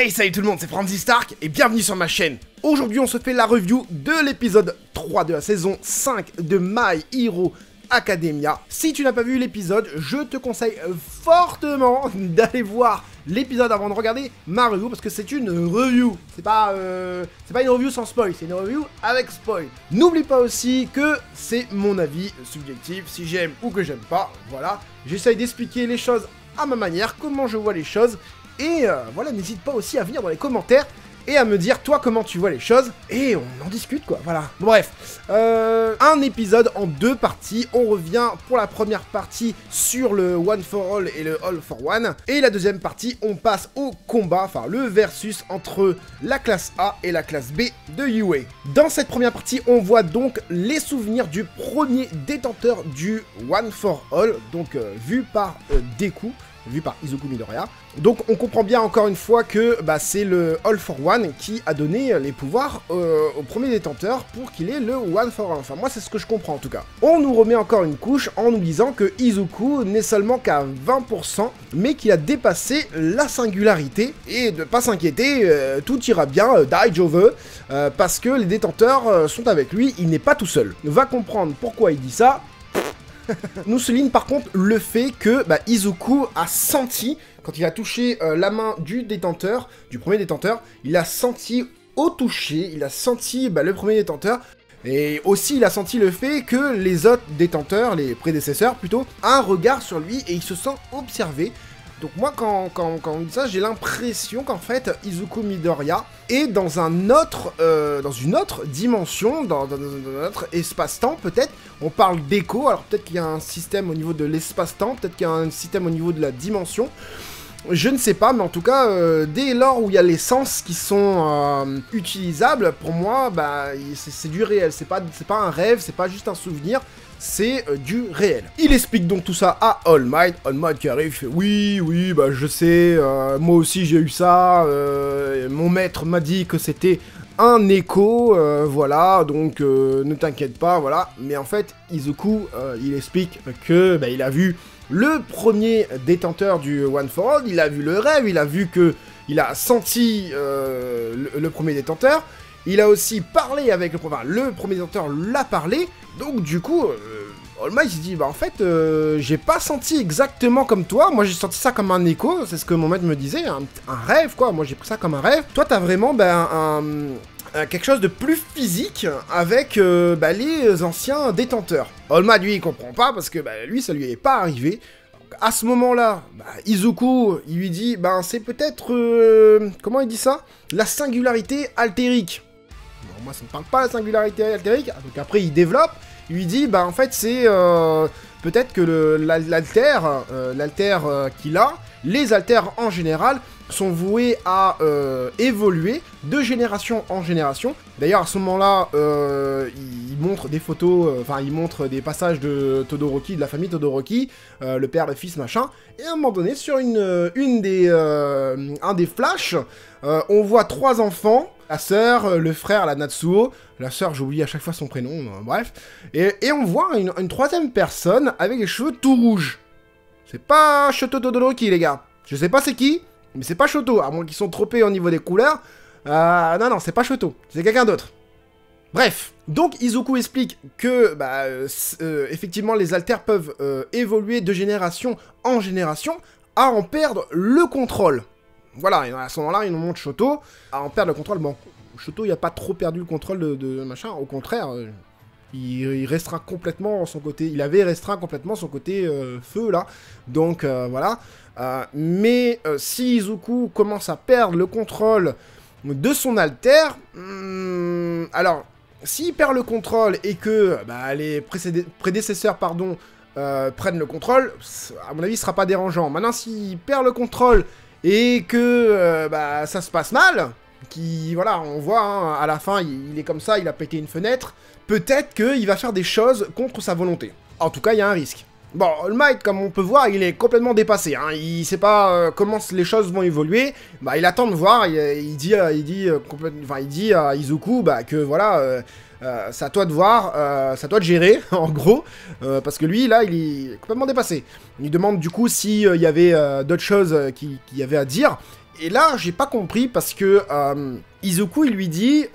Hey, salut tout le monde, c'est Franzy Stark et bienvenue sur ma chaîne. Aujourd'hui, on se fait la review de l'épisode 3 de la saison 5 de My Hero Academia. Si tu n'as pas vu l'épisode, je te conseille fortement d'aller voir l'épisode avant de regarder ma review parce que c'est une review. C'est pas une review sans spoil, c'est une review avec spoil. N'oublie pas aussi que c'est mon avis subjectif, si j'aime ou que j'aime pas, voilà. J'essaye d'expliquer les choses à ma manière, comment je vois les choses. Et voilà, n'hésite pas aussi à venir dans les commentaires et à me dire, toi, comment tu vois les choses. Et on en discute, quoi, voilà. Bon, bref, un épisode en deux parties. On revient pour la première partie sur le One for All et le All for One. Et la deuxième partie, on passe au combat, enfin, le versus entre la classe A et la classe B de UA. Dans cette première partie, on voit donc les souvenirs du premier détenteur du One for All, donc vu par Deku. Vu par Izuku Midoriya. Donc on comprend bien encore une fois que c'est le All for One qui a donné les pouvoirs au premier détenteur pour qu'il ait le One for All. Enfin moi c'est ce que je comprends en tout cas. On nous remet encore une couche en nous disant que Izuku n'est seulement qu'à 20% mais qu'il a dépassé la singularité et de pas s'inquiéter, tout ira bien, Daijoubu, parce que les détenteurs sont avec lui, il n'est pas tout seul. Va comprendre pourquoi il dit ça. Nous souligne par contre le fait que Izuku a senti, quand il a touché la main du détenteur, du premier détenteur, il a senti au toucher, il a senti le premier détenteur, et aussi il a senti le fait que les autres détenteurs, les prédécesseurs plutôt, un regard sur lui et il se sent observé. Donc moi, quand on dit ça, j'ai l'impression qu'en fait, Izuku Midoriya est dans un autre, dans une autre dimension, dans notre espace-temps, peut-être. On parle d'écho, alors peut-être qu'il y a un système au niveau de l'espace-temps, peut-être qu'il y a un système au niveau de la dimension. Je ne sais pas, mais en tout cas, dès lors où il y a les sens qui sont utilisables, pour moi, c'est du réel. C'est pas un rêve, c'est pas juste un souvenir. C'est du réel. Il explique donc tout ça à All Might. All Might qui arrive, fait oui, je sais, moi aussi j'ai eu ça, mon maître m'a dit que c'était un écho, voilà, donc ne t'inquiète pas, voilà. Mais en fait, Izuku, il explique que il a vu le premier détenteur du One for All, il a vu le rêve, il a vu que il a senti le premier détenteur. Il a aussi parlé avec le premier détenteur l'a parlé, donc du coup, All Might il dit, en fait, j'ai pas senti exactement comme toi, moi j'ai senti ça comme un écho, c'est ce que mon maître me disait, un rêve quoi, moi j'ai pris ça comme un rêve. Toi t'as vraiment, quelque chose de plus physique avec les anciens détenteurs. All Might lui il comprend pas parce que lui ça lui est pas arrivé. À ce moment-là, Izuku, il lui dit, c'est peut-être, comment il dit ça? La singularité altérique. Bon, moi, ça ne parle pas de la singularité altérique, donc après, il développe, il lui dit, en fait, c'est peut-être que l'alter qu'il a, les alters en général, sont voués à évoluer de génération en génération. D'ailleurs, à ce moment-là, il montre des photos, il montre des passages de Todoroki, de la famille Todoroki, le père, le fils, machin, et à un moment donné, sur un des flashs, on voit trois enfants, la sœur, le frère, la Natsuo, la sœur, j'oublie à chaque fois son prénom, bref, et on voit une troisième personne avec les cheveux tout rouges. C'est pas Shoto Todoroki, les gars. Je sais pas c'est qui, mais c'est pas Shoto, à moins qu'ils sont trompés au niveau des couleurs. Non, c'est pas Shoto, c'est quelqu'un d'autre. Bref, donc Izuku explique que, effectivement, les alters peuvent évoluer de génération en génération à en perdre le contrôle. Voilà, et à ce moment-là, il nous montre Shoto à en perdre le contrôle. Bon, Shoto, il a pas trop perdu le contrôle de machin, au contraire, il restreint complètement son côté, il avait restreint complètement son côté feu, là, donc voilà. Mais si Izuku commence à perdre le contrôle de son alter, alors, s'il perd le contrôle et que les prédécesseurs, prennent le contrôle, à mon avis, ce sera pas dérangeant. Maintenant, s'il perd le contrôle et que ça se passe mal, on voit, à la fin, il est comme ça, il a pété une fenêtre, peut-être qu'il va faire des choses contre sa volonté. En tout cas, il y a un risque. Bon, All Might, comme on peut voir, il est complètement dépassé, hein. Il sait pas comment les choses vont évoluer, il attend de voir, il dit à Izuku, que voilà, c'est à toi de voir, c'est à toi de gérer, en gros, parce que lui, là, il est complètement dépassé. Il demande du coup s'il y avait d'autres choses qu'il y avait à dire, Et là, j'ai pas compris parce que Izuku, il lui dit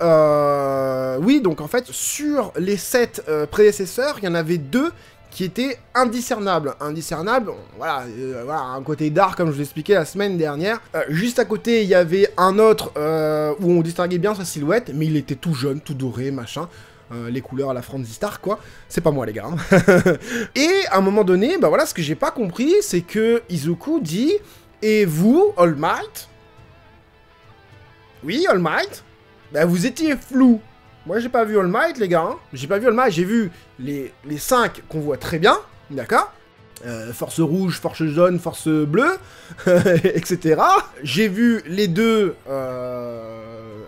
oui, donc en fait, sur les 7 prédécesseurs, il y en avait 2 qui étaient indiscernables. Indiscernables, voilà, voilà, un côté dark, comme je vous l'expliquais la semaine dernière. Juste à côté, il y avait un autre où on distinguait bien sa silhouette, mais il était tout jeune, tout doré, machin. Les couleurs à la Franzy Star, quoi. C'est pas moi, les gars. Hein. Et à un moment donné, bah voilà, ce que j'ai pas compris, c'est que Izuku dit « Et vous, All Might ?» Oui, All Might, bah vous étiez flou. Moi, j'ai pas vu All Might, les gars. Hein. J'ai pas vu All Might, j'ai vu les 5 qu'on voit très bien, d'accord, force rouge, force jaune, force bleue, etc. J'ai vu les 2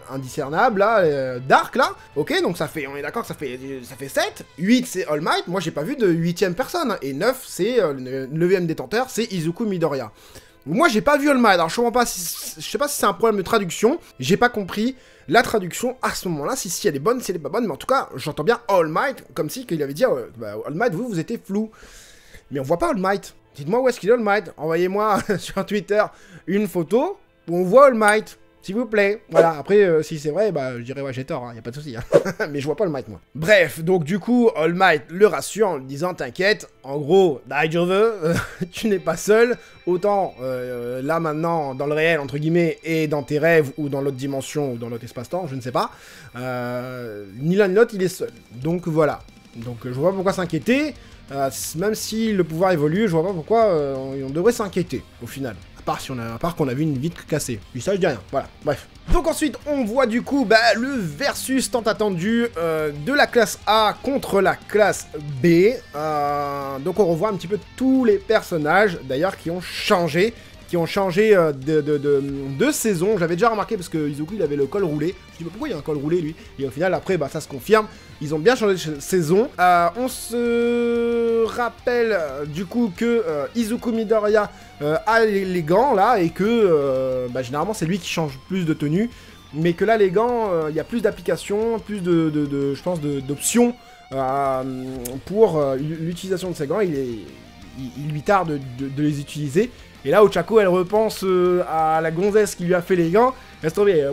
indiscernables, là, Dark, là. Ok, donc ça fait, on est d'accord que ça fait 7. 8, c'est All Might. Moi, j'ai pas vu de 8ème personne. Hein. Et 9, c'est le 9ème détenteur, c'est Izuku Midoriya. Moi, j'ai pas vu All Might. Alors, je sais pas si c'est un problème de traduction. J'ai pas compris la traduction à ce moment-là. Si elle est bonne, si elle est pas bonne. Mais en tout cas, j'entends bien All Might, comme si qu'il avait dit bah, All Might, vous étiez flou. Mais on voit pas All Might. Dites-moi où est-ce qu'il est All Might. Envoyez-moi sur Twitter une photo où on voit All Might. S'il vous plaît. Voilà, après, si c'est vrai, bah, je dirais, ouais, j'ai tort, hein, y a pas de souci. Hein. Mais je vois pas All Might, moi. Bref, donc du coup, All Might le rassure en lui disant, t'inquiète, en gros, Daijoubu, tu n'es pas seul. Autant, là, maintenant, dans le réel, entre guillemets, et dans tes rêves, ou dans l'autre dimension, ou dans l'autre espace-temps, je ne sais pas, ni l'un ni l'autre, il est seul. Donc, voilà. Donc, je vois pas pourquoi s'inquiéter. Même si le pouvoir évolue, je vois pas pourquoi on devrait s'inquiéter, au final. À part qu'on a vu une vitre cassée. Puis ça, je dis rien. Voilà, bref. Donc ensuite, on voit du coup le versus tant attendu de la classe A contre la classe B. Donc on revoit un petit peu tous les personnages, d'ailleurs, qui ont changé. De saison. J'avais déjà remarqué parce que Izuku il avait le col roulé. Je dis bah, pourquoi il y a un col roulé lui? Et au final après bah ça se confirme. Ils ont bien changé de saison. On se rappelle du coup que Izuku Midoriya a les gants là et que généralement c'est lui qui change plus de tenue. Mais que là les gants, il y a plus d'applications, plus je pense d'options pour l'utilisation de ces gants. Il lui tarde de les utiliser. Et là, Ochako, elle repense à la gonzesse qui lui a fait les gants. Laisse tomber,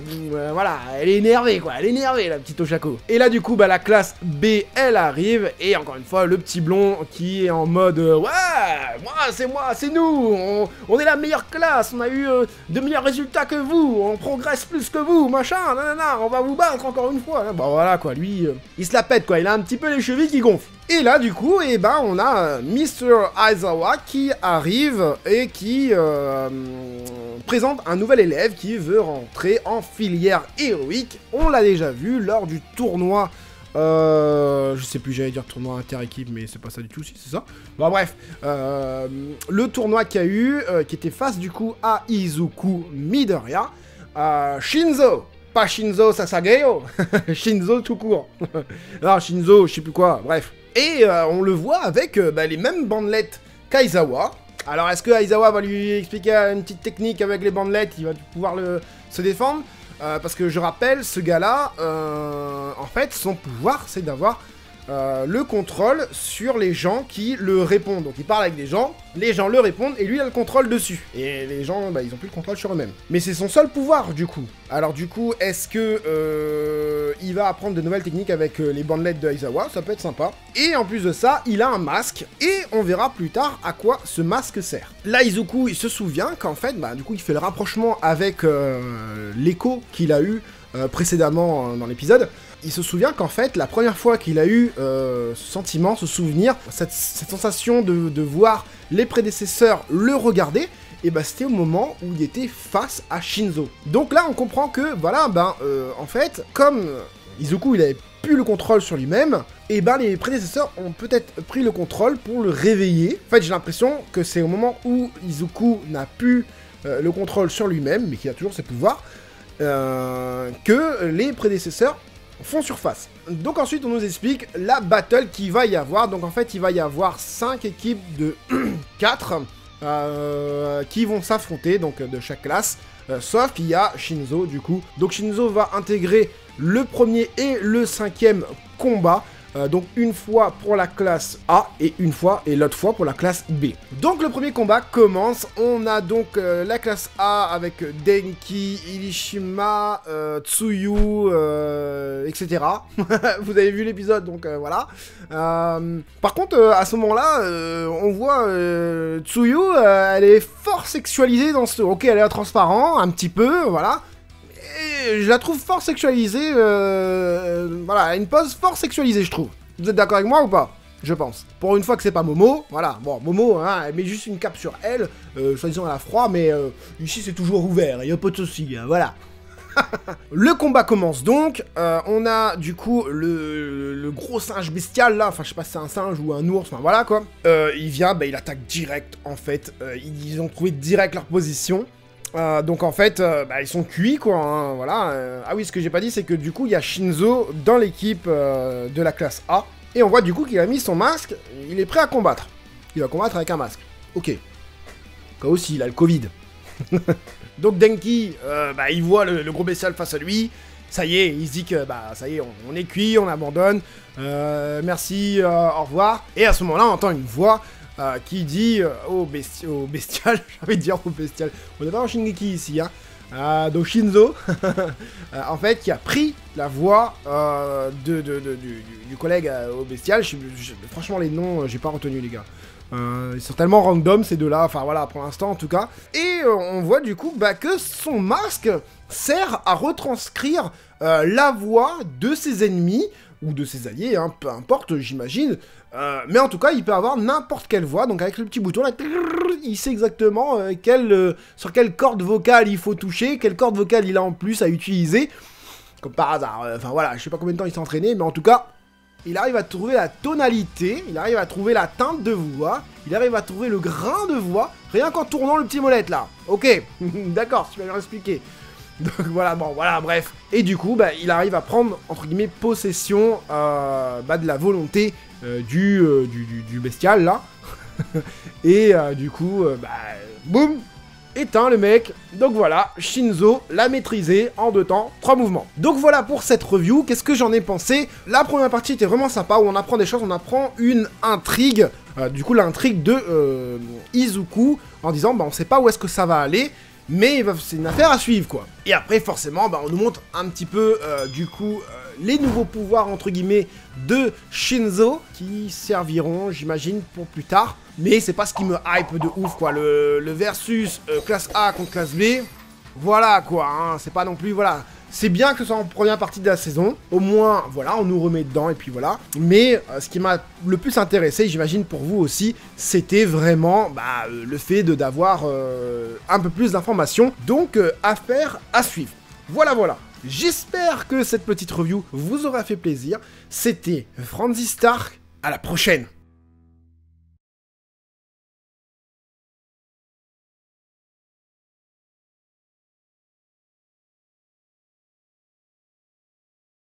voilà, elle est énervée, quoi. Elle est énervée, la petite Ochako. Et là, du coup, la classe B, elle arrive. Et encore une fois, le petit blond qui est en mode ouais, moi, c'est nous. On est la meilleure classe. On a eu de meilleurs résultats que vous. On progresse plus que vous, machin. Nanana, on va vous battre encore une fois. Bon, voilà, quoi. Lui, il se la pète, quoi. Il a un petit peu les chevilles qui gonflent. Et là, du coup, on a Mr. Aizawa qui arrive et qui présente un nouvel élève qui veut rentrer en filière héroïque. On l'a déjà vu lors du tournoi, je sais plus, j'allais dire tournoi inter-équipe, mais c'est pas ça du tout, si c'est ça. Bon, bref, le tournoi qu'il y a eu, qui était face du coup à Izuku Midoriya, Shinzo. Pas Shinzo Sasageyo, Shinzo tout court. Non, Shinzo, je sais plus quoi, bref. Et on le voit avec les mêmes bandelettes qu'Aizawa. Alors, est-ce que Aizawa va lui expliquer une petite technique avec les bandelettes? Il va pouvoir se défendre parce que je rappelle, ce gars-là, en fait, son pouvoir, c'est d'avoir le contrôle sur les gens qui le répondent. Donc il parle avec des gens, les gens le répondent et lui il a le contrôle dessus. Et les gens, ils ont plus le contrôle sur eux-mêmes. Mais c'est son seul pouvoir du coup. Alors du coup, est-ce que il va apprendre de nouvelles techniques avec les bandelettes de Aizawa? Ça peut être sympa. Et en plus de ça, il a un masque et on verra plus tard à quoi ce masque sert. Là, Izuku, il se souvient qu'en fait, du coup, il fait le rapprochement avec l'écho qu'il a eu précédemment dans l'épisode. Il se souvient qu'en fait, la première fois qu'il a eu ce sentiment, ce souvenir, cette sensation de voir les prédécesseurs le regarder, et c'était au moment où il était face à Shinzo. Donc là, on comprend que, voilà, en fait, comme Izuku, il avait plus le contrôle sur lui-même, et les prédécesseurs ont peut-être pris le contrôle pour le réveiller. En fait, j'ai l'impression que c'est au moment où Izuku n'a plus le contrôle sur lui-même, mais qu'il a toujours ses pouvoirs, que les prédécesseurs font surface. Donc ensuite on nous explique la battle qu'il va y avoir. Donc en fait il va y avoir 5 équipes de 4 qui vont s'affronter, donc de chaque classe, sauf qu'il y a Shinzo du coup. Donc Shinzo va intégrer le premier et le 5e combat Donc une fois pour la classe A et l'autre fois pour la classe B. Donc le premier combat commence. On a donc la classe A avec Denki, Irishima, Tsuyu, etc. Vous avez vu l'épisode, donc voilà. Par contre, à ce moment-là, on voit Tsuyu, elle est fort sexualisée dans ce... Ok, elle est transparent, un petit peu, voilà. Et je la trouve fort sexualisée, voilà, elle a une pose fort sexualisée, je trouve. Vous êtes d'accord avec moi ou pas? Je pense. Pour une fois que c'est pas Momo, voilà. Bon, Momo, hein, elle met juste une cape sur elle, soi-disant elle a froid, mais ici c'est toujours ouvert, il y a pas de soucis, hein, voilà. Le combat commence donc, on a du coup le gros singe bestial là, enfin je sais pas si c'est un singe ou un ours, enfin voilà quoi. Il vient, bah, il attaque direct en fait, ils ont trouvé direct leur position. Donc en fait, bah, ils sont cuits quoi, hein, voilà. Ah oui, ce que j'ai pas dit, c'est que du coup il y a Shinzo dans l'équipe de la classe A, et on voit du coup qu'il a mis son masque, il est prêt à combattre. Il va combattre avec un masque. Ok. Cas aussi, il a le Covid. Donc Denki, bah, il voit le gros bestial face à lui, ça y est, il se dit que bah ça y est, on est cuit, on abandonne, merci, au revoir. Et à ce moment-là, on entend une voix qui dit au bestial, j'ai envie de dire au bestial, on est pas en Shingeki ici, hein, donc Shinzo, en fait, qui a pris la voix du collègue au bestial. Franchement, les noms, j'ai pas retenu les gars. Ils sont tellement random ces deux-là, enfin voilà, pour l'instant en tout cas. Et on voit du coup bah, que son masque sert à retranscrire la voix de ses ennemis, ou de ses alliés, hein, peu importe, j'imagine. Mais en tout cas, il peut avoir n'importe quelle voix, donc avec le petit bouton là, il sait exactement sur quelle corde vocale il faut toucher, quelle corde vocale il a en plus à utiliser. Comme par hasard, enfin voilà, je sais pas combien de temps il s'est entraîné, mais en tout cas... Il arrive à trouver la tonalité, il arrive à trouver la teinte de voix, il arrive à trouver le grain de voix, rien qu'en tournant le petit molette là. Ok, d'accord, tu vas leur expliquer. Donc voilà, bon, voilà, bref. Et du coup, bah, il arrive à prendre, entre guillemets, possession bah, de la volonté du bestial là. Et du coup, bah, boum, éteint le mec. Donc voilà, Shinzo l'a maîtrisé en 2 temps, 3 mouvements. Donc voilà pour cette review, qu'est-ce que j'en ai pensé? La première partie était vraiment sympa, où on apprend des choses, on apprend une intrigue, du coup l'intrigue de Izuku, en disant bah on sait pas où est-ce que ça va aller, mais c'est une affaire à suivre quoi. Et après forcément bah, on nous montre un petit peu du coup les nouveaux pouvoirs entre guillemets de Shinzo, qui serviront j'imagine pour plus tard. Mais c'est pas ce qui me hype de ouf quoi, le versus classe A contre classe B, voilà quoi, hein, c'est pas non plus, voilà. C'est bien que ce soit en première partie de la saison, au moins, voilà, on nous remet dedans et puis voilà. Mais ce qui m'a le plus intéressé, j'imagine pour vous aussi, c'était vraiment bah, le fait d'avoir un peu plus d'informations, donc affaire à suivre. Voilà, voilà. J'espère que cette petite review vous aura fait plaisir. C'était Franzy Stark, à la prochaine.